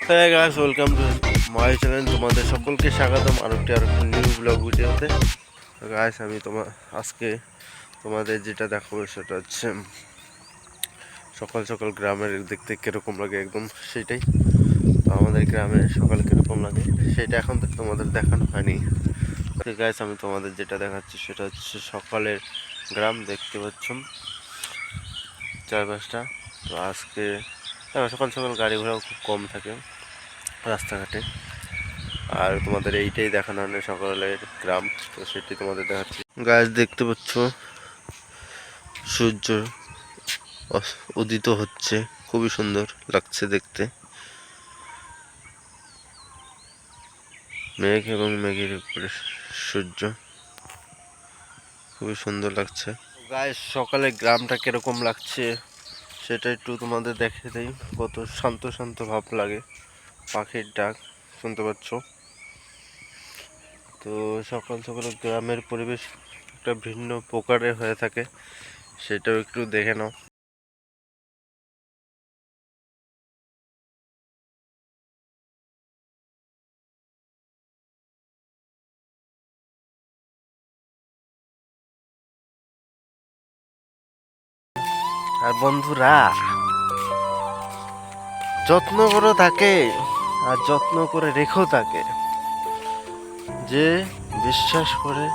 হ্যাঁ guys, welcome to my channel. তোমাদের সকলকে স্বাগতম আরেকটি নিউ ব্লগ ভিডিওতে। গাইস, আমি আজকে তোমাদের যেটা দেখাবো সেটা হচ্ছে সকাল সকাল গ্রামের দেখতে কিরকম লাগে, একদম সেটাই। তো আমাদের গ্রামে সকাল কিরকম লাগে সেটা এখন তো তোমাদের দেখানো হয়নি। তো গাইস, আমি তোমাদের যেটা দেখাচ্ছি সেটা হচ্ছে সকালের গ্রাম। দেখতে পাচ্ছ চারপাশটা। তো আজকে সকাল সকাল গাড়ি ঘোড়াও খুব কম থাকে রাস্তাঘাটে। আর তোমাদের এইটাই দেখানো হয় সকালের গ্রাম, তো সেটি তোমাদের দেখাচ্ছি। গাছ দেখতে পাচ্ছ, সূর্য উদিত হচ্ছে, খুবই সুন্দর লাগছে দেখতে। মেঘ এবং মেঘের উপরে সূর্য, খুবই সুন্দর লাগছে। গায়ের সকালে গ্রামটা কিরকম লাগছে সেটা একটু তোমাদের দেখে দেই। কত শান্ত শান্ত ভাব লাগে, পাখির ডাক শুনতে পাচ্ছ। তো সকাল সকাল গ্রামের পরিবেশ একটা ভিন্ন প্রকারের হয়ে থাকে, সেটাও একটু দেখে নাও। আর বন্ধুরা, যত্ন করো তাকে, আর যত্ন করে রেখো তাকে, যে বিশ্বাস করে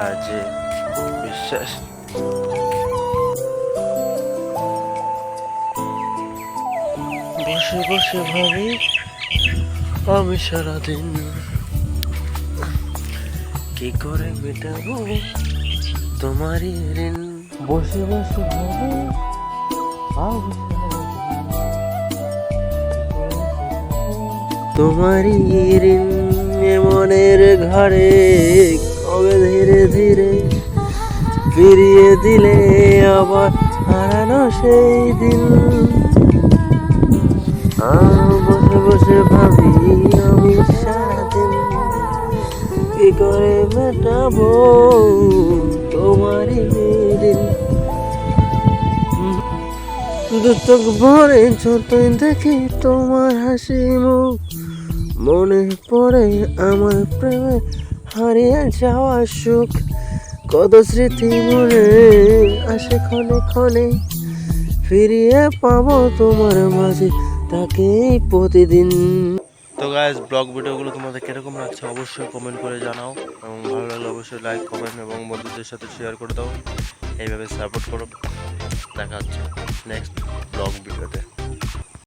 আর যে বিশ্বাস। বসে বসে ভাবি আমি সারাদিন কি করে মেটাবো তোমারই ঋণ। বসে বসে ভাবি আমি তোমারই ঋণ। মনের ঘরে কবে ধীরে ধীরে ফিরিয়ে দিলে আবার হারানো সেই দিন। বসে বসে ভাবি আমি সারাদিন কি করে মেটাবো তোমারই ঋণ। শুধু চোখ ভরে যতই দেখি তোমার হাসি মুখ, মনে পড়ে আমার প্রেমে হারিয়ে যাওয়া সুখ। কত স্মৃতি মনে আসে ক্ষণে ক্ষণে, ফিরিয়ে পাবো তোমার মাঝে তাকে প্রতিদিন। তো গাইস, ব্লগ ভিডিওগুলো তোমাদের কিরকম লাগছে অবশ্যই কমেন্ট করে জানাও, এবং ভালো লাগলে অবশ্যই লাইক কমেন্ট এবং বন্ধুদের সাথে শেয়ার করে দাও। এইভাবে সাপোর্ট করো। দেখা হচ্ছে নেক্সট ব্লগ ভিডিওতে।